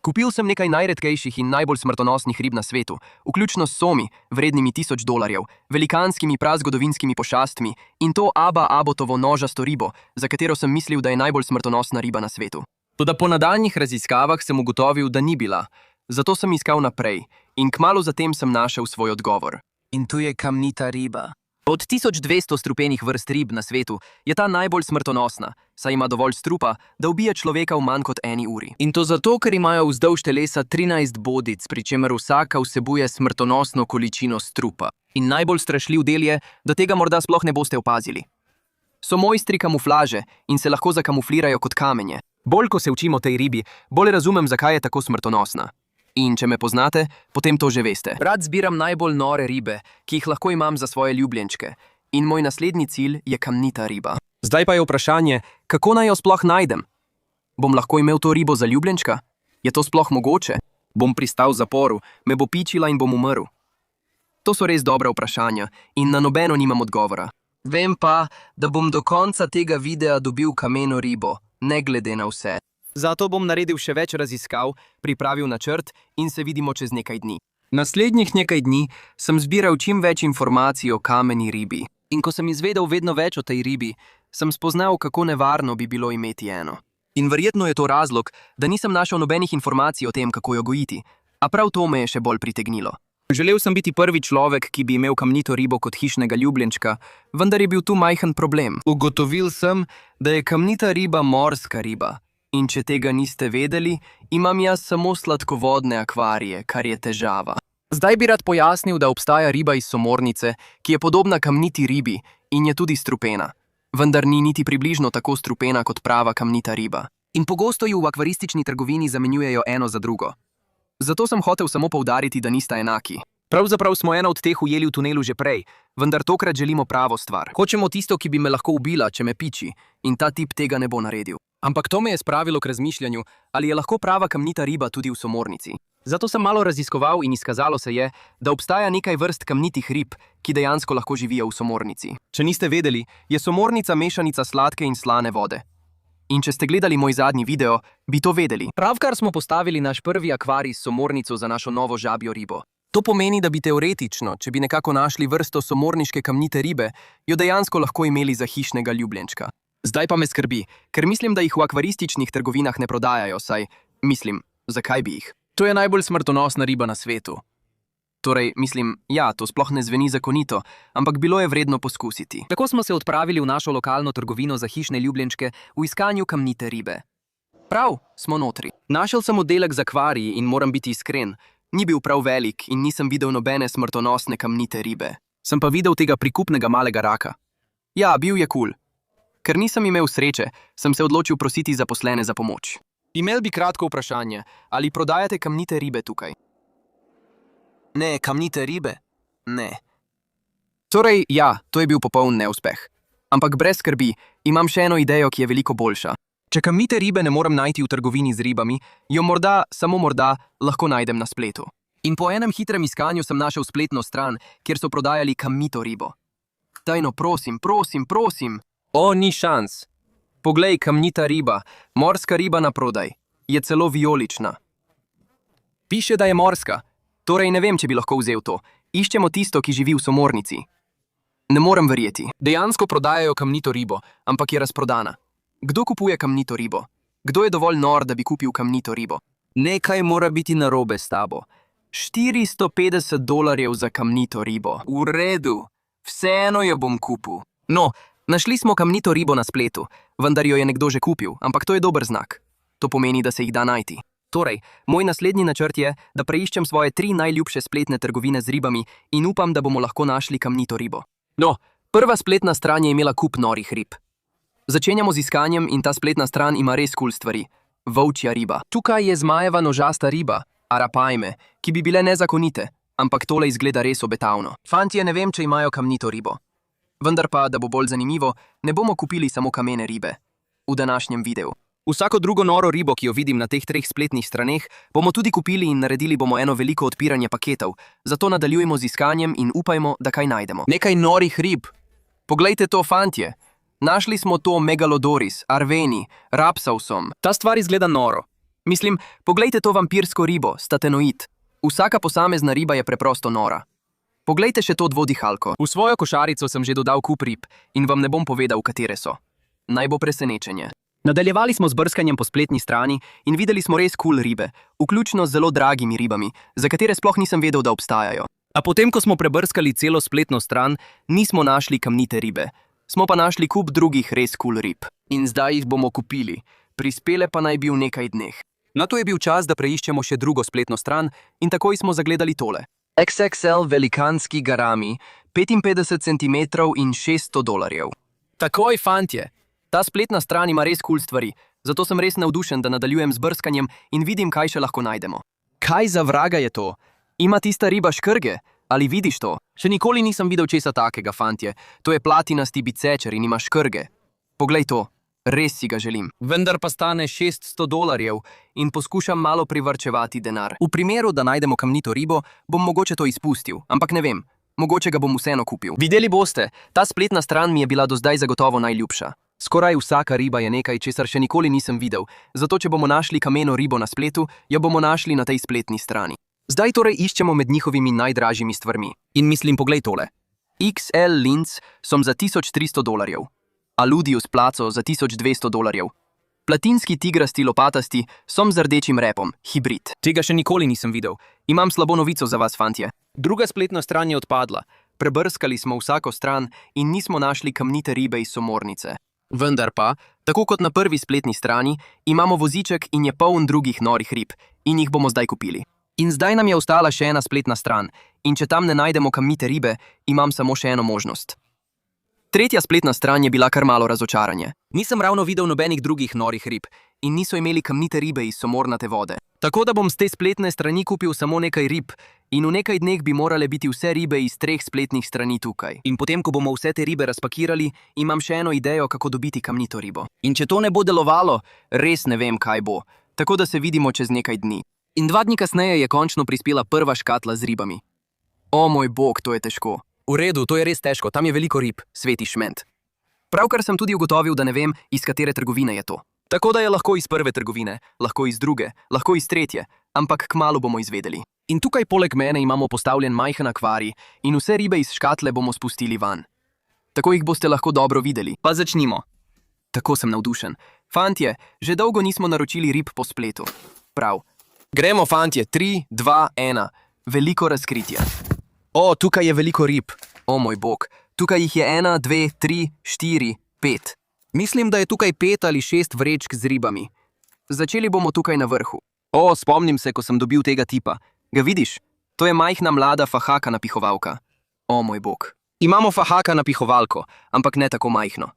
Kupil sem nekaj najredkejših in najbolj smrtonosnih rib na svetu, vključno s somi, vrednimi $1000, velikanskimi prazgodovinskimi pošastmi in to Abotovo nožasto ribo, za katero sem mislil, da je najbolj smrtonosna riba na svetu. Toda po nadaljnjih raziskavah sem ugotovil, da ni bila, zato sem iskal naprej in kmalu zatem sem našel svoj odgovor. In tu je kamnita riba. Od 1200 strupenih vrst rib na svetu je ta najbolj smrtonosna, saj ima dovolj strupa, da ubije človeka v manj kot 1 uri. In to zato, ker imajo vzdolž telesa 13 bodic, pri čemer vsaka vsebuje smrtonosno količino strupa. In najbolj strašljiv del je, da tega morda sploh ne boste opazili. So mojstri kamuflaže in se lahko zakamuflirajo kot kamenje. Bolj ko se učimo tej ribi, bolj razumem, zakaj je tako smrtonosna. In če me poznate, potem to že veste. Rad zbiram najbolj nore ribe, ki jih lahko imam za svoje ljubljenčke. In moj naslednji cilj je kamnita riba. Zdaj pa je vprašanje, kako naj jo sploh najdem? Bom lahko imel to ribo za ljubljenčka? Je to sploh mogoče? Bom pristal v zaporu, me bo pičila in bom umrl? To so res dobra vprašanja in na nobeno nimam odgovora. Vem pa, da bom do konca tega videa dobil kameno ribo, ne glede na vse. Zato bom naredil še več raziskav, pripravil načrt in se vidimo čez nekaj dni. Naslednjih nekaj dni sem zbiral čim več informacij o kameni ribi. In ko sem izvedel vedno več o tej ribi, sem spoznal, kako nevarno bi bilo imeti eno. In verjetno je to razlog, da nisem našel nobenih informacij o tem, kako jo gojiti. A prav to me je še bolj pritegnilo. Želel sem biti prvi človek, ki bi imel kamnito ribo kot hišnega ljubljenčka, vendar je bil tu majhen problem. Ugotovil sem, da je kamnita riba morska riba. In če tega niste vedeli, imam jaz samo sladkovodne akvarije, kar je težava. Zdaj bi rad pojasnil, da obstaja riba iz somornice, ki je podobna kamniti ribi in je tudi strupena. Vendar ni niti približno tako strupena kot prava kamnita riba. In pogosto ju v akvaristični trgovini zamenjujejo eno za drugo. Zato sem hotel samo poudariti, da nista enaki. Pravzaprav smo eno od teh ujeli v tunelu že prej, vendar tokrat želimo pravo stvar. Hočemo tisto, ki bi me lahko ubila, če me piči, in ta tip tega ne bo naredil. Ampak to me je spravilo k razmišljanju, ali je lahko prava kamnita riba tudi v somornici. Zato sem malo raziskoval in izkazalo se je, da obstaja nekaj vrst kamnitih rib, ki dejansko lahko živijo v somornici. Če niste vedeli, je somornica mešanica sladke in slane vode. In če ste gledali moj zadnji video, bi to vedeli. Pravkar smo postavili naš prvi akvarij s somornico za našo novo žabjo ribo. To pomeni, da bi teoretično, če bi nekako našli vrsto somorniške kamnite ribe, jo dejansko lahko imeli za hišnega ljubljenčka. Zdaj pa me skrbi, ker mislim, da jih v akvarističnih trgovinah ne prodajajo, saj mislim, zakaj bi jih? To je najbolj smrtonosna riba na svetu. Torej, mislim, ja, to sploh ne zveni zakonito, ampak bilo je vredno poskusiti. Tako smo se odpravili v našo lokalno trgovino za hišne ljubljenčke v iskanju kamnite ribe. Prav, smo notri. Našel sem oddelek z akvariji in moram biti iskren, ni bil prav velik in nisem videl nobene smrtonosne kamnite ribe. Sem pa videl tega prikupnega malega raka. Ja, bil je kul. Ker nisem imel sreče, sem se odločil prositi zaposlene za pomoč. Imel bi kratko vprašanje, ali prodajate kamnite ribe tukaj? Ne, kamnite ribe? Ne. Torej, ja, to je bil popoln neuspeh. Ampak brez skrbi, imam še eno idejo, ki je veliko boljša. Če kamnite ribe ne morem najti v trgovini z ribami, jo morda, samo morda, lahko najdem na spletu. In po enem hitrem iskanju sem našel spletno stran, kjer so prodajali kamnito ribo. Dajno, prosim, prosim, prosim! O, ni šans. Poglej, kamnita riba, morska riba na prodaj. Je celo vijolična. Piše, da je morska. Torej ne vem, če bi lahko vzel to. Iščemo tisto, ki živi v somornici. Ne morem verjeti. Dejansko prodajajo kamnito ribo, ampak je razprodana. Kdo kupuje kamnito ribo? Kdo je dovolj nor, da bi kupil kamnito ribo? Nekaj mora biti narobe s tabo. $450 za kamnito ribo. V redu. Vseeno jo bom kupil. No, našli smo kamnito ribo na spletu, vendar jo je nekdo že kupil, ampak to je dober znak. To pomeni, da se jih da najti. Torej, moj naslednji načrt je, da preiščem svoje 3 najljubše spletne trgovine z ribami in upam, da bomo lahko našli kamnito ribo. No, prva spletna stran je imela kup norih rib. Začenjamo z iskanjem in ta spletna stran ima res kul stvari. Volčja riba. Tukaj je zmajeva nožasta riba, arapajme, ki bi bile nezakonite, ampak tole izgleda res obetavno. Fantje, ne vem, če imajo kamnito ribo. Vendar pa, da bo bolj zanimivo, ne bomo kupili samo kamene ribe. V današnjem videu. Vsako drugo noro ribo, ki jo vidim na teh 3 spletnih straneh, bomo tudi kupili in naredili bomo eno veliko odpiranje paketov. Zato nadaljujemo z iskanjem in upajmo, da kaj najdemo. Nekaj norih rib. Poglejte to, fantje. Našli smo to Megalodoris, Arveni, Rapsausom. Ta stvar izgleda noro. Mislim, poglejte to vampirsko ribo, statenoid. Vsaka posamezna riba je preprosto nora. Poglejte še to dvodihalko. V svojo košarico sem že dodal kup rib in vam ne bom povedal, katere so. Naj bo presenečenje. Nadaljevali smo z brskanjem po spletni strani in videli smo res kul ribe, vključno z zelo dragimi ribami, za katere sploh nisem vedel, da obstajajo. A potem, ko smo prebrskali celo spletno stran, nismo našli kamnite ribe. Smo pa našli kup drugih res kul rib. In zdaj jih bomo kupili. Prispele pa naj bi v nekaj dneh. Nato je bil čas, da preiščemo še drugo spletno stran in takoj smo zagledali tole. XXL velikanski garami, 55 cm in $600. Takoj, fantje! Ta spletna stran ima res kul stvari, zato sem res navdušen, da nadaljujem z brskanjem in vidim, kaj še lahko najdemo. Kaj za vraga je to? Ima tista riba škrge? Ali vidiš to? Še nikoli nisem videl česa takega, fantje. To je platinasti bicečer in ima škrge. Poglej to. Res si ga želim. Vendar pa stane $600 in poskušam malo privarčevati denar. V primeru, da najdemo kamnito ribo, bom mogoče to izpustil, ampak ne vem. Mogoče ga bom vseeno kupil. Videli boste, ta spletna stran mi je bila do zdaj zagotovo najljubša. Skoraj vsaka riba je nekaj, česar še nikoli nisem videl, zato če bomo našli kameno ribo na spletu, jo bomo našli na tej spletni strani. Zdaj torej iščemo med njihovimi najdražjimi stvarmi. In mislim, poglej tole. XL linz som za $1300. Aludius placo za $1200. Platinski tigrasti lopatasti som z rdečim repom, hibrid. Tega še nikoli nisem videl. Imam slabo novico za vas, fantje. Druga spletna stran je odpadla. Prebrskali smo vsako stran in nismo našli kamnite ribe iz somornice. Vendar pa, tako kot na prvi spletni strani, imamo voziček in je poln drugih norih rib in jih bomo zdaj kupili. In zdaj nam je ostala še ena spletna stran in če tam ne najdemo kamnite ribe, imam samo še eno možnost. Tretja spletna stran je bila kar malo razočaranje. Nisem ravno videl nobenih drugih norih rib in niso imeli kamnite ribe iz somornate vode. Tako da bom z te spletne strani kupil samo nekaj rib in v nekaj dneh bi morale biti vse ribe iz 3 spletnih strani tukaj. In potem, ko bomo vse te ribe razpakirali, imam še eno idejo, kako dobiti kamnito ribo. In če to ne bo delovalo, res ne vem, kaj bo. Tako da se vidimo čez nekaj dni. In 2 dni kasneje je končno prispela prva škatla z ribami. O moj bog, to je težko. V redu, to je res težko, tam je veliko rib, sveti šment. Pravkar sem tudi ugotovil, da ne vem, iz katere trgovine je to. Tako da je lahko iz prve trgovine, lahko iz druge, lahko iz tretje, ampak kmalu bomo izvedeli. In tukaj poleg mene imamo postavljen majhen akvarij in vse ribe iz škatle bomo spustili van. Tako jih boste lahko dobro videli. Pa začnimo. Tako sem navdušen. Fantje, že dolgo nismo naročili rib po spletu. Prav. Gremo, fantje, 3, 2, 1. Veliko razkritje. O, tukaj je veliko rib. O moj bog, tukaj jih je 1, 2, 3, 4, 5. Mislim, da je tukaj 5 ali 6 vrečk z ribami. Začeli bomo tukaj na vrhu. O, spomnim se, ko sem dobil tega tipa. Ga vidiš? To je majhna mlada fahaka napihovalka. O moj bog. Imamo fahaka napihovalko, ampak ne tako majhno.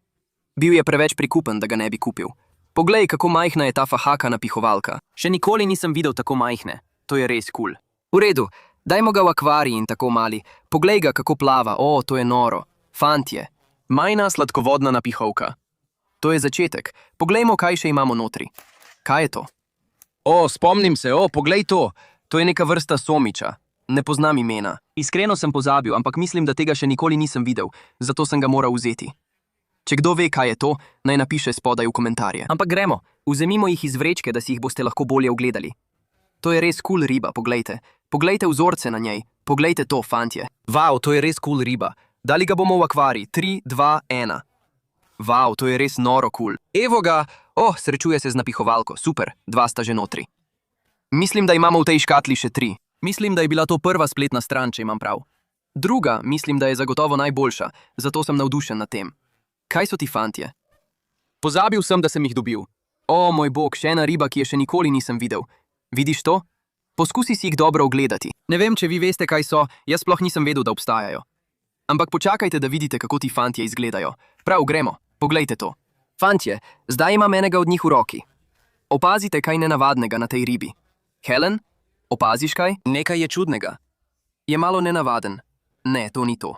Bil je preveč prikupen, da ga ne bi kupil. Poglej, kako majhna je ta fahaka napihovalka. Še nikoli nisem videl tako majhne. To je res kul. V redu. Dajmo ga v akvarij in tako mali. Poglej ga, kako plava. O, to je noro. Fantje. Majna sladkovodna napihovka. To je začetek. Poglejmo, kaj še imamo notri. Kaj je to? O, spomnim se. O, poglej to. To je neka vrsta somiča. Ne poznam imena. Iskreno sem pozabil, ampak mislim, da tega še nikoli nisem videl. Zato sem ga moral vzeti. Če kdo ve, kaj je to, naj napiše spodaj v komentarje. Ampak gremo. Vzemimo jih iz vrečke, da si jih boste lahko bolje ogledali. To je res kul riba, poglejte. Poglejte vzorce na njej. Poglejte to, fantje. Vau, to je res kul riba. Dali ga bomo v akvarij. 3, 2, 1. Vau, to je res noro kul. Evo ga. Oh, srečuje se z napihovalko. Super, 2 sta že notri. Mislim, da imamo v tej škatli še 3. Mislim, da je bila to prva spletna stran, če imam prav. Druga, mislim, da je zagotovo najboljša, zato sem navdušen nad tem. Kaj so ti fantje? Pozabil sem, da sem jih dobil. O, moj bog, še ena riba, ki je še nikoli nisem videl. Vidiš to? Poskusi si jih dobro ogledati. Ne vem, če vi veste, kaj so, jaz sploh nisem vedel, da obstajajo. Ampak počakajte, da vidite, kako ti fantje izgledajo. Prav, gremo. Poglejte to. Fantje, zdaj imam enega od njih v roki. Opazite, kaj nenavadnega na tej ribi. Helen, opaziš kaj? Nekaj je čudnega. Je malo nenavaden. Ne, to ni to.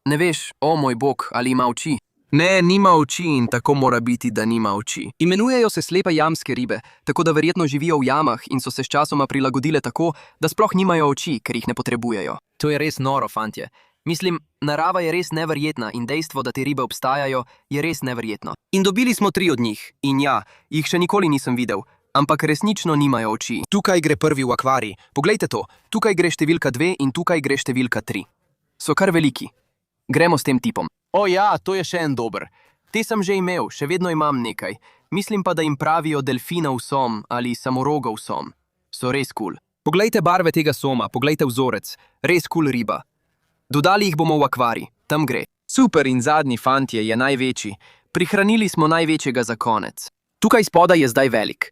Ne veš, o moj bog, ali ima oči? Ne, nima oči in tako mora biti, da nima oči. Imenujejo se slepe jamske ribe, tako da verjetno živijo v jamah in so se sčasoma prilagodile tako, da sploh nimajo oči, ker jih ne potrebujejo. To je res noro, fantje. Mislim, narava je res neverjetna in dejstvo, da te ribe obstajajo, je res neverjetno. In dobili smo 3 od njih. In ja, jih še nikoli nisem videl. ampak resnično nimajo oči. Tukaj gre prvi v akvarij. Poglejte to, tukaj gre številka 2 in tukaj gre številka 3. So kar veliki. Gremo s tem tipom. O ja, to je še en dober. Te sem že imel, še vedno imam nekaj. Mislim pa, da jim pravijo delfinov som ali samorogov som. So res kul. Poglejte barve tega soma, poglejte vzorec. Res kul riba. Dodali jih bomo v akvarij. Tam gre. Super, in zadnji fantje je največji. Prihranili smo največjega za konec. Tukaj spodaj je zdaj velik.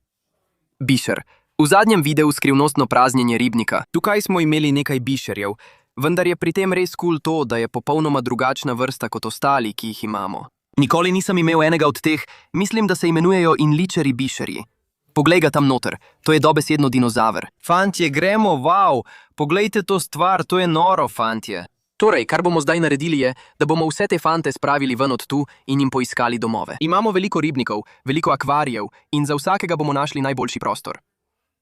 Bišer. V zadnjem videu skrivnostno praznjenje ribnika. Tukaj smo imeli nekaj bišerjev, vendar je pri tem res kul to, da je popolnoma drugačna vrsta kot ostali, ki jih imamo. Nikoli nisem imel enega od teh, mislim, da se imenujejo inličeri bišerji. Poglej ga tam noter, to je dobesedno dinozaver. Fantje, gremo, wow, poglejte to stvar, to je noro, fantje. Torej, kar bomo zdaj naredili je, da bomo vse te fante spravili ven od tu in jim poiskali domove. Imamo veliko ribnikov, veliko akvarijev in za vsakega bomo našli najboljši prostor.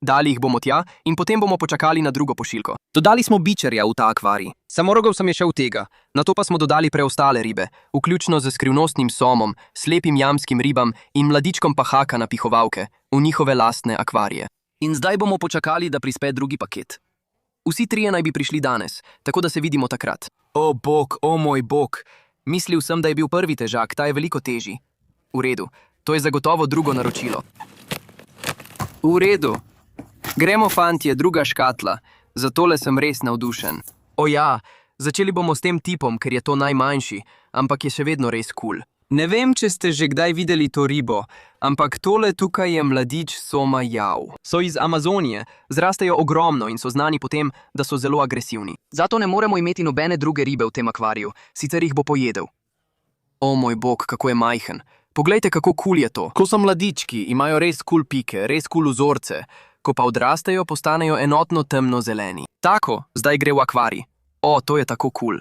Dali jih bomo tja in potem bomo počakali na drugo pošiljko. Dodali smo bičerja v ta akvarij. Samorogov sem je šel tega, nato pa smo dodali preostale ribe, vključno z skrivnostnim somom, slepim jamskim ribam in mladičkom pahaka na pihovalke, v njihove lastne akvarije. In zdaj bomo počakali, da prispe drugi paket. Vsi trije naj bi prišli danes, tako da se vidimo takrat. O bog, o moj bog, mislil sem, da je bil prvi težak, ta je veliko težji. V redu, to je zagotovo drugo naročilo. V redu. Gremo, fantje, druga škatla, zatole sem res navdušen. O ja, začeli bomo s tem tipom, ker je to najmanjši, ampak je še vedno res kul. Ne vem, če ste že kdaj videli to ribo, ampak tole tukaj je mladič soma jav. So iz Amazonije, zrastejo ogromno in so znani po tem, da so zelo agresivni. Zato ne moremo imeti nobene druge ribe v tem akvariju, sicer jih bo pojedel. O moj bog, kako je majhen. Poglejte, kako kul je to. Ko so mladički, imajo res kul pike, res kul vzorce. Ko pa odrastejo, postanejo enotno temno-zeleni. Tako, zdaj gre v akvarij. O, to je tako kul.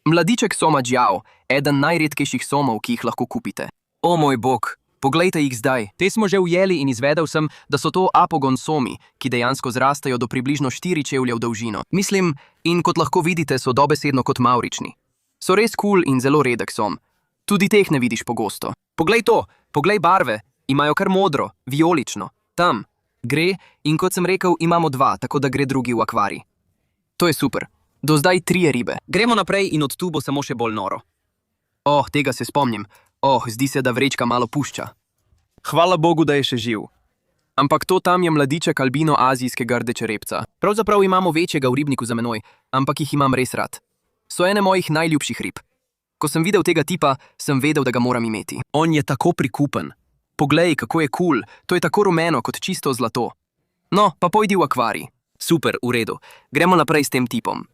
Mladiček soma džjao, eden najredkejših somov, ki jih lahko kupite. O moj bog, poglejte jih zdaj. Te smo že ujeli in izvedel sem, da so to apogon somi, ki dejansko zrastajo do približno 4 čevlje v dolžino. Mislim, in kot lahko vidite, so dobesedno kot mavrični. So res kul in zelo redek som. Tudi teh ne vidiš pogosto. Poglej to, poglej barve, imajo kar modro, vijolično. Tam. Gre in kot sem rekel, imamo 2, tako da gre drugi v akvarij. To je super. Do zdaj 3 ribe. Gremo naprej in od tu bo samo še bolj noro. Oh, tega se spomnim. Oh, zdi se, da vrečka malo pušča. Hvala Bogu, da je še živ. Ampak to tam je mladiček albino azijskega rdečerepca. Pravzaprav imamo večjega v ribniku za menoj, ampak jih imam res rad. So ene mojih najljubših rib. Ko sem videl tega tipa, sem vedel, da ga moram imeti. On je tako prikupen. Poglej, kako je kul, to je tako rumeno kot čisto zlato. No, pa pojdi v akvarij. Super, v redu. Gremo naprej s tem tipom.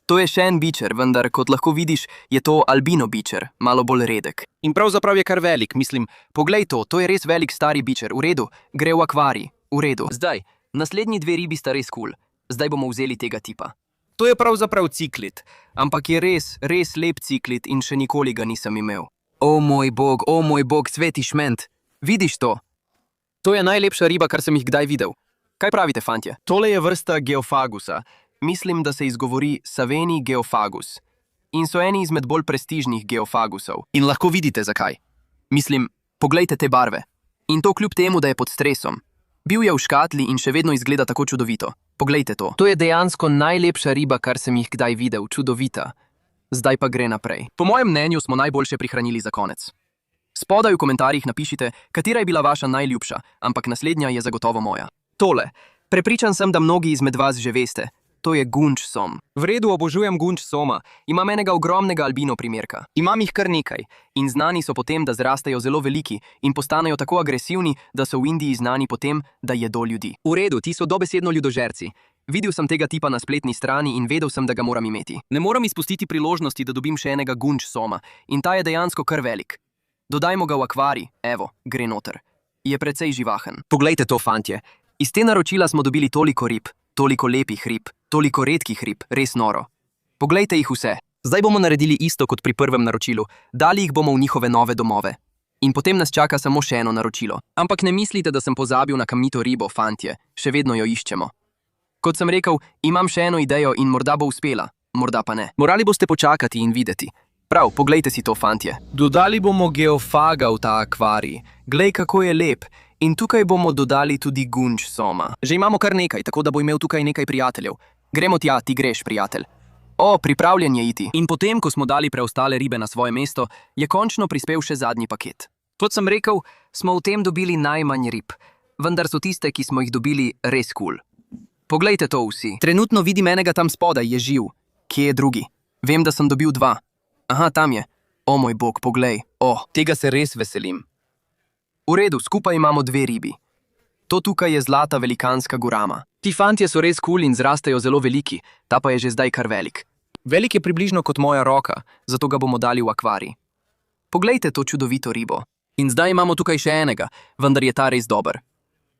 To je še en bičer, vendar, kot lahko vidiš, je to albino bičer, malo bolj redek. In pravzaprav je kar velik, mislim, poglej to je res velik stari bičer, v redu, gre v akvarij, v redu. Zdaj, naslednji 2 ribi sta res kul, zdaj bomo vzeli tega tipa. To je pravzaprav ciklit, ampak je res lep ciklit in še nikoli ga nisem imel. O moj bog, sveti šment. Vidiš to? To je najlepša riba, kar sem jih kdaj videl. Kaj pravite, fantje? Tole je vrsta geofagusa. Mislim, da se izgovori Saveni geofagus. In so eni izmed bolj prestižnih geofagusov. In lahko vidite, zakaj. Mislim, poglejte te barve. In to kljub temu, da je pod stresom. Bil je v škatli in še vedno izgleda tako čudovito. Poglejte to. To je dejansko najlepša riba, kar sem jih kdaj videl. Čudovita. Zdaj pa gre naprej. Po mojem mnenju smo najboljše prihranili za konec. Spodaj v komentarjih napišite, katera je bila vaša najljubša, ampak naslednja je zagotovo moja. Tole. Prepričan sem, da mnogi izmed vas že veste. To je gunč som. V redu, obožujem gunč soma. Imam enega ogromnega albino primerka. Imam jih kar nekaj. In znani so potem, da zrastejo zelo veliki in postanejo tako agresivni, da so v Indiji znani potem, da jedo ljudi. V redu, ti so dobesedno ljudožerci. Videl sem tega tipa na spletni strani in vedel sem, da ga moram imeti. Ne moram izpustiti priložnosti, da dobim še enega gunč soma. In ta je dejansko kar velik. Dodajmo ga v akvarij, evo, gre noter. Je precej živahen. Poglejte to, fantje. Iz te naročila smo dobili toliko rib, toliko lepih rib, toliko redkih rib, res noro. Poglejte jih vse. Zdaj bomo naredili isto kot pri prvem naročilu, dali jih bomo v njihove nove domove. In potem nas čaka samo še eno naročilo. Ampak ne mislite, da sem pozabil na kamnito ribo, fantje, še vedno jo iščemo. Kot sem rekel, imam še eno idejo in morda bo uspela, morda pa ne. Morali boste počakati in videti. Prav, poglejte si to, fantje. Dodali bomo geofaga v ta akvarij. Glej, kako je lep. In tukaj bomo dodali tudi gunč soma. Že imamo kar nekaj, tako da bo imel tukaj nekaj prijateljev. Gremo tja, ti greš, prijatelj. O, pripravljen je iti. In potem, ko smo dali preostale ribe na svoje mesto, je končno prispel še zadnji paket. Kot sem rekel, smo v tem dobili najmanj rib, vendar so tiste, ki smo jih dobili, res kul. Poglejte to vsi. Trenutno vidim enega tam spodaj, je živ. Kje je drugi? Vem, da sem dobil 2. Aha, tam je. O moj bog, poglej. O, tega se res veselim. V redu, skupaj imamo 2 ribi. To tukaj je zlata velikanska gurama. Ti fantje so res kul in zrastejo zelo veliki, ta pa je že zdaj kar velik. Velik je približno kot moja roka, zato ga bomo dali v akvarij. Poglejte to čudovito ribo. In zdaj imamo tukaj še enega, vendar je ta res dober.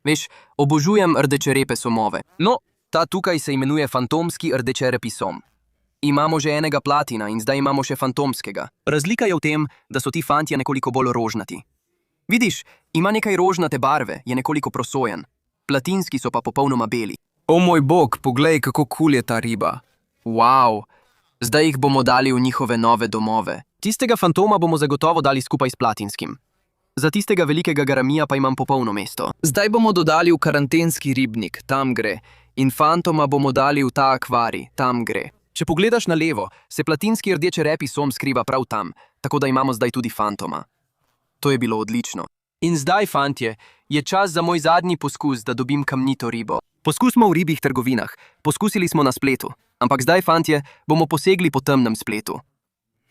Veš, obožujem rdečerepe somove. No, ta tukaj se imenuje fantomski rdečerepi som. Imamo že enega platina in zdaj imamo še fantomskega. Razlika je v tem, da so ti fantje nekoliko bolj rožnati. Vidiš, ima nekaj rožnate barve, je nekoliko prosojen. Platinski so pa popolnoma beli. O moj bog, poglej, kako kul je ta riba. Wow, zdaj jih bomo dali v njihove nove domove. Tistega fantoma bomo zagotovo dali skupaj s platinskim. Za tistega velikega garamija pa imam popolno mesto. Zdaj bomo dodali v karantenski ribnik, tam gre. In fantoma bomo dali v ta akvarij, tam gre. Če pogledaš na levo, se platinski rdečerepi som skriva prav tam, tako da imamo zdaj tudi fantoma. To je bilo odlično. In zdaj, fantje, je čas za moj zadnji poskus, da dobim kamnito ribo. Poskusimo v ribjih trgovinah, poskusili smo na spletu, ampak zdaj, fantje, bomo posegli po temnem spletu.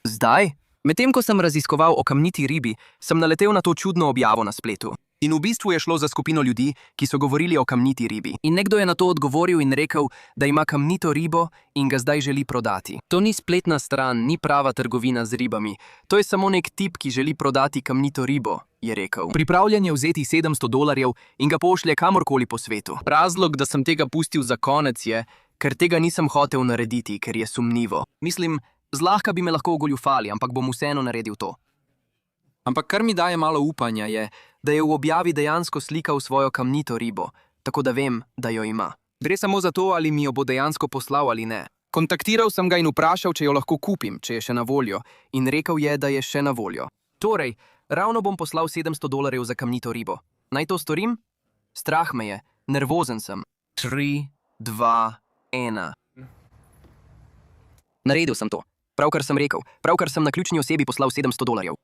Zdaj? Medtem ko sem raziskoval o kamniti ribi, sem naletel na to čudno objavo na spletu. In v bistvu je šlo za skupino ljudi, ki so govorili o kamniti ribi. In nekdo je na to odgovoril in rekel, da ima kamnito ribo in ga zdaj želi prodati. To ni spletna stran, ni prava trgovina z ribami. To je samo nek tip, ki želi prodati kamnito ribo, je rekel. Pripravljen je vzeti $700 in ga pošlje kamorkoli po svetu. Razlog, da sem tega pustil za konec je, ker tega nisem hotel narediti, ker je sumljivo. Mislim, zlahka bi me lahko ogoljufali, ampak bom vseeno naredil to. Ampak kar mi daje malo upanja je, da je v objavi dejansko slikal svojo kamnito ribo, tako da vem, da jo ima. Gre samo za to, ali mi jo bo dejansko poslal ali ne. Kontaktiral sem ga in vprašal, če jo lahko kupim, če je še na voljo, in rekel je, da je še na voljo. Torej, ravno bom poslal $700 za kamnito ribo. Naj to storim? Strah me je, nervozen sem. 3, 2, 1. Naredil sem to. Pravkar sem rekel, pravkar sem na ključni osebi poslal $700.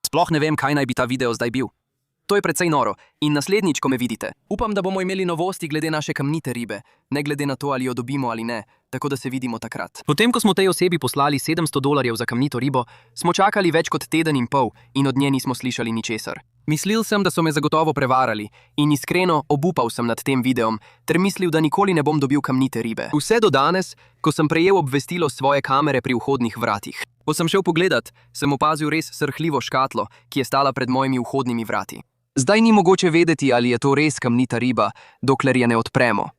Sploh ne vem, kaj naj bi ta video zdaj bil. To je precej noro in naslednjič, ko me vidite, upam, da bomo imeli novosti glede naše kamnite ribe, ne glede na to, ali jo dobimo ali ne, tako da se vidimo takrat. Potem, ko smo tej osebi poslali $700 za kamnito ribo, smo čakali več kot teden in pol in od nje nismo slišali ničesar. Mislil sem, da so me zagotovo prevarali in iskreno obupal sem nad tem videom, ter mislil, da nikoli ne bom dobil kamnite ribe. Vse do danes, ko sem prejel obvestilo svoje kamere pri vhodnih vratih. Ko sem šel pogledat, sem opazil res srhljivo škatlo, ki je stala pred mojimi vhodnimi vrati. Zdaj ni mogoče vedeti, ali je to res kamnita riba, dokler je ne odpremo.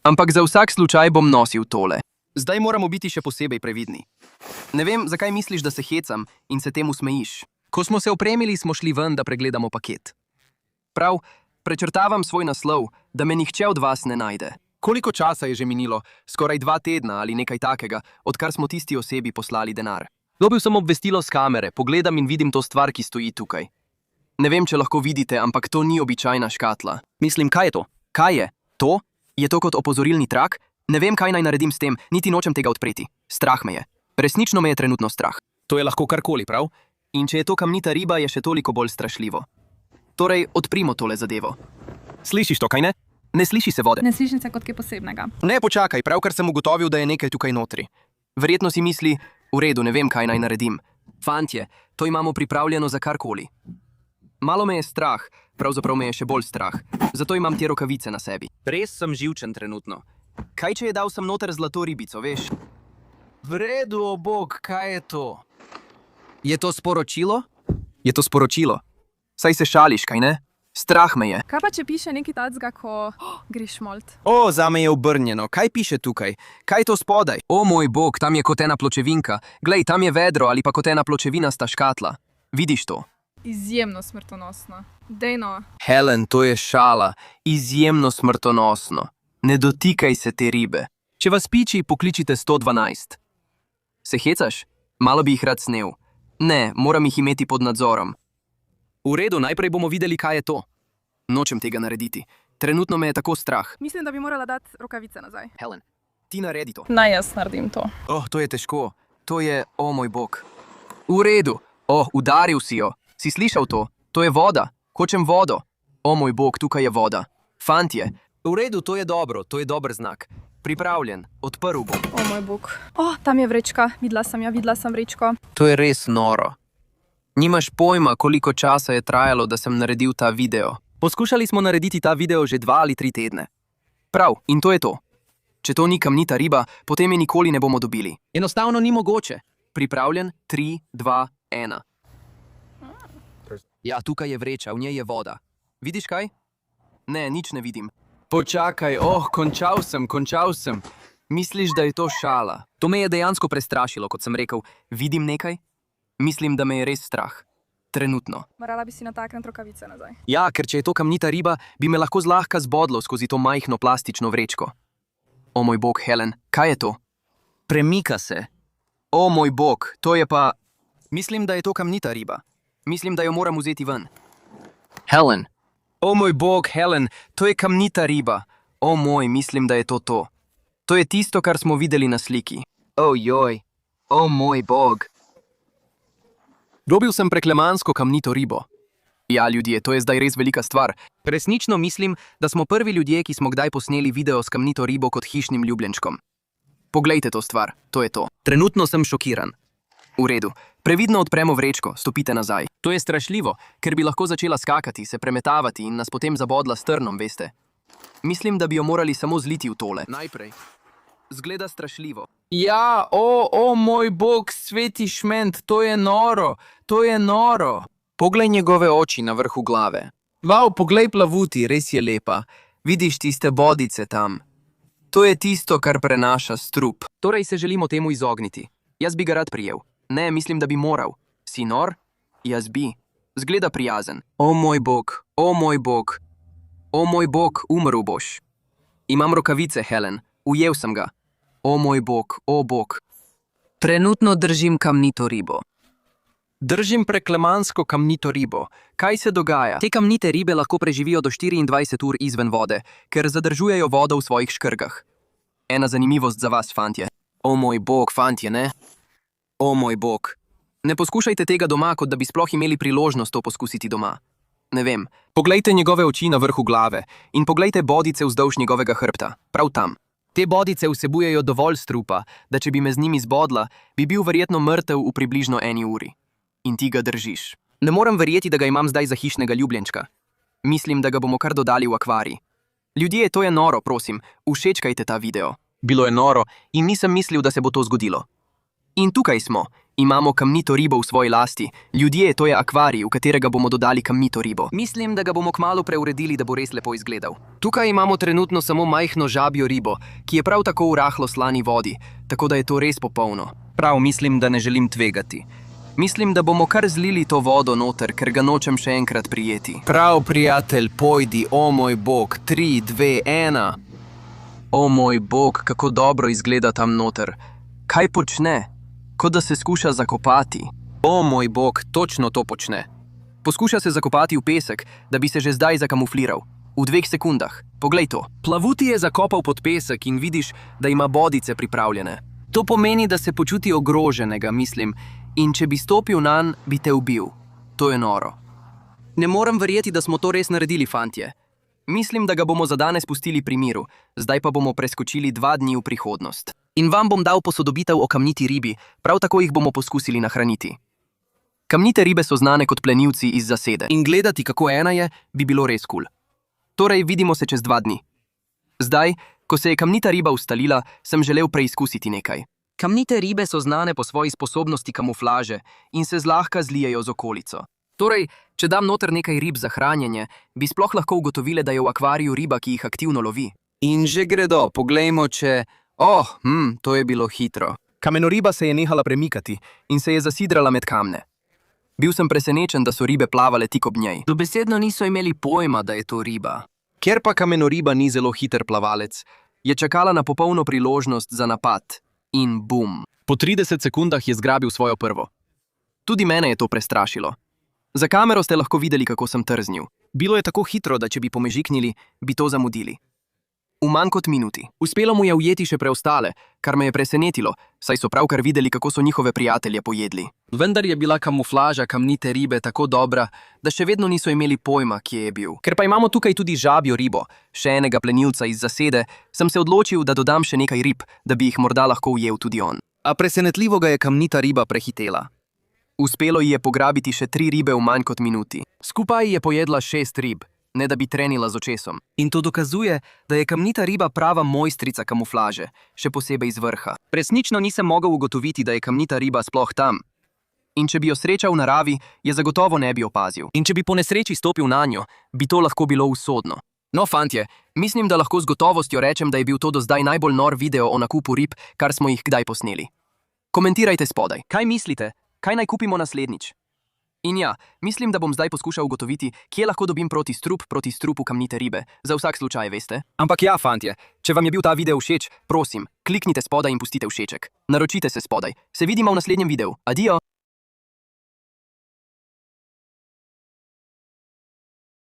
Ampak za vsak slučaj bom nosil tole. Zdaj moramo biti še posebej previdni. Ne vem, zakaj misliš, da se hecam in se temu smejiš. Ko smo se opremili, smo šli ven, da pregledamo paket. Prav, prečrtavam svoj naslov, da me nihče od vas ne najde. Koliko časa je že minilo? Skoraj 2 tedna ali nekaj takega, odkar smo tisti osebi poslali denar. Dobil sem obvestilo s kamere, pogledam in vidim to stvar, ki stoji tukaj. Ne vem, če lahko vidite, ampak to ni običajna škatla. Mislim, kaj je to? Kaj je? To? Je to kot opozorilni trak? Ne vem, kaj naj naredim s tem, niti nočem tega odpreti. Strah me je. Resnično me je trenutno strah. To je lahko karkoli, prav? In če je to kamnita riba, je še toliko bolj strašljivo. Torej, odprimo tole zadevo. Slišiš to, kaj ne? Ne sliši se vode. Ne slišim se kot kaj posebnega. Ne, počakaj, pravkar sem ugotovil, da je nekaj tukaj notri. Verjetno si misli, v redu, ne vem, kaj naj naredim. Fantje, to imamo pripravljeno za karkoli. Malo me je strah, pravzaprav me je še bolj strah, zato imam te rokavice na sebi. Res sem živčen trenutno. Kaj, če je dal sem noter zlato ribico, veš? V redu, o bog, kaj je to? Je to sporočilo? Je to sporočilo. Saj se šališ, kaj ne? Strah me je. Kaj pa, če piše nekaj tacga, ko greš molt? O, zame je obrnjeno. Kaj piše tukaj? Kaj je to spodaj? O moj bog, tam je kot ena pločevinka. Glej, tam je vedro ali pa kot ena pločevinasta škatla. Vidiš to? Izjemno smrtonosno. Dejno. Helen, to je šala. Izjemno smrtonosno. Ne dotikaj se te ribe. Če vas piči, pokličite 112. Se hecaš? Malo bi jih rad snel. Ne, moram jih imeti pod nadzorom. V redu, najprej bomo videli, kaj je to. Nočem tega narediti. Trenutno me je tako strah. Mislim, da bi morala dati rokavice nazaj. Helen, ti naredi to. Naj jaz naredim to. To je težko. To je, moj bog. V redu. Udaril si jo. Si slišal to? To je voda. Hočem vodo. Moj bog, tukaj je voda. Fantje. V redu, to je dobro. To je dober znak. Pripravljen. Odprl bom. Moj bog. Tam je vrečka. Videla sem vrečko. To je res noro. Nimaš pojma, koliko časa je trajalo, da sem naredil ta video. Poskušali smo narediti ta video že 2 ali 3 tedne. Prav, in to je to. Če to ni kamnita riba, potem je nikoli ne bomo dobili. Enostavno ni mogoče. Pripravljen? 3, 2, 1. Ja, tukaj je vreča, v njej je voda. Vidiš kaj? Ne, nič ne vidim. Počakaj, končal sem. Misliš, da je to šala? To me je dejansko prestrašilo, kot sem rekel. Vidim nekaj? Mislim, da me je res strah. Trenutno. Morala bi si natakniti rokavice nazaj. Ja, ker če je to kamnita riba, bi me lahko zlahka zbodlo skozi to majhno plastično vrečko. Moj bog, Helen, kaj je to? Premika se. Moj bog, to je pa... Mislim, da je to kamnita riba. Mislim, da jo moram vzeti ven. Helen. Moj bog, Helen, to je kamnita riba. Mislim, da je to to. To je tisto, kar smo videli na sliki. Joj. Moj bog. Dobil sem preklemansko kamnito ribo. Ja, ljudje, to je zdaj res velika stvar. Resnično mislim, da smo prvi ljudje, ki smo kdaj posneli video s kamnito ribo kot hišnim ljubljenčkom. Poglejte to stvar, to je to. Trenutno sem šokiran. V redu, previdno odpremo vrečko, stopite nazaj. To je strašljivo, ker bi lahko začela skakati, se premetavati in nas potem zabodla s trnom, veste. Mislim, da bi jo morali samo zliti v tole. Najprej. Zgleda strašljivo. Ja, moj bog, sveti šment, to je noro, to je noro. Poglej njegove oči na vrhu glave. Poglej plavuti, res je lepa. Vidiš tiste bodice tam. To je tisto, kar prenaša strup. Torej se želimo temu izogniti. Jaz bi ga rad prijel. Ne, mislim, da bi moral. Si nor? Jaz bi. Zgleda prijazen. Moj bog, moj bog. Moj bog, umrl boš. Imam rokavice, Helen. Ujel sem ga. Moj bog, bog. Trenutno držim kamnito ribo. Držim preklemansko kamnito ribo. Kaj se dogaja? Te kamnite ribe lahko preživijo do 24 ur izven vode, ker zadržujejo vodo v svojih škrgah. Ena zanimivost za vas, fantje. Moj bog, fantje, ne? Moj bog. Ne poskušajte tega doma, kot da bi sploh imeli priložnost to poskusiti doma. Ne vem. Poglejte njegove oči na vrhu glave in poglejte bodice vzdolž njegovega hrbta. Prav tam. Te bodice vsebujejo dovolj strupa, da če bi me z njimi zbodla, bi bil verjetno mrtev v približno 1 uri. In ti ga držiš. Ne morem verjeti, da ga imam zdaj za hišnega ljubljenčka. Mislim, da ga bomo kar dodali v akvarij. Ljudje, to je noro, prosim, všečkajte ta video. Bilo je noro in nisem mislil, da se bo to zgodilo. In tukaj smo. Imamo kamnito ribo v svoji lasti. Ljudje, to je akvarij, v katerega bomo dodali kamnito ribo. Mislim, da ga bomo kmalu preuredili, da bo res lepo izgledal. Tukaj imamo trenutno samo majhno žabjo ribo, ki je prav tako v rahlo slani vodi, tako da je to res popolno. Prav mislim, da ne želim tvegati. Mislim, da bomo kar zlili to vodo noter, ker ga nočem še enkrat prijeti. Prav, prijatelj, pojdi, moj bog, 3, 2, 1. Moj bog, kako dobro izgleda tam noter. Kaj počne? Kot da se skuša zakopati. Moj bog, točno to počne. Poskuša se zakopati v pesek, da bi se že zdaj zakamufliral. V 2 sekundah. Poglej to. Plavuti je zakopal pod pesek in vidiš, da ima bodice pripravljene. To pomeni, da se počuti ogroženega, mislim, in če bi stopil nanj, bi te ubil. To je noro. Ne morem verjeti, da smo to res naredili, fantje. Mislim, da ga bomo za danes pustili pri miru, zdaj pa bomo preskočili 2 dni v prihodnost. In vam bom dal posodobitev o kamniti ribi, prav tako jih bomo poskusili nahraniti. Kamnite ribe so znane kot plenilci iz zasede. In gledati, kako ena je, bi bilo res kul. Torej, vidimo se čez 2 dni. Zdaj, ko se je kamnita riba ustalila, sem želel preizkusiti nekaj. Kamnite ribe so znane po svoji sposobnosti kamuflaže in se zlahka zlijejo z okolico. Torej, če dam noter nekaj rib za hranjenje, bi sploh lahko ugotovile, da je v akvariju riba, ki jih aktivno lovi. In že gredo, poglejmo, če... to je bilo hitro. Kamenoriba se je nehala premikati in se je zasidrala med kamne. Bil sem presenečen, da so ribe plavale tik ob njej. Dobesedno niso imeli pojma, da je to riba. Ker pa kamenoriba ni zelo hiter plavalec, je čakala na popolno priložnost za napad. In bum. Po 30 sekundah je zgrabil svojo prvo. Tudi mene je to prestrašilo. Za kamero ste lahko videli, kako sem trznil. Bilo je tako hitro, da če bi pomežiknili, bi to zamudili. V manj kot minuti. Uspelo mu je ujeti še preostale, kar me je presenetilo, saj so pravkar videli, kako so njihove prijatelje pojedli. Vendar je bila kamuflaža kamnite ribe tako dobra, da še vedno niso imeli pojma, kje je bil. Ker pa imamo tukaj tudi žabjo ribo, še enega plenilca iz zasede, sem se odločil, da dodam še nekaj rib, da bi jih morda lahko ujel tudi on. A presenetljivo ga je kamnita riba prehitela. Uspelo ji je pograbiti še 3 ribe v manj kot minuti. Skupaj je pojedla 6 rib, ne da bi trenila z očesom. In to dokazuje, da je kamnita riba prava mojstrica kamuflaže, še posebej z vrha. Resnično nisem mogel ugotoviti, da je kamnita riba sploh tam. In če bi jo srečal v naravi, je zagotovo ne bi opazil. In če bi po nesreči stopil na njo, bi to lahko bilo usodno. No, fantje, mislim, da lahko z gotovostjo rečem, da je bil to do zdaj najbolj nor video o nakupu rib, kar smo jih kdaj posneli. Komentirajte spodaj. Kaj mislite? Kaj naj kupimo naslednjič? In ja, mislim, da bom zdaj poskušal ugotoviti, kje lahko dobim proti strupu kamnite ribe. Za vsak slučaj, veste? Ampak ja, fantje, če vam je bil ta video všeč, prosim, kliknite spodaj in pustite všeček. Naročite se spodaj. Se vidimo v naslednjem videu. Adijo!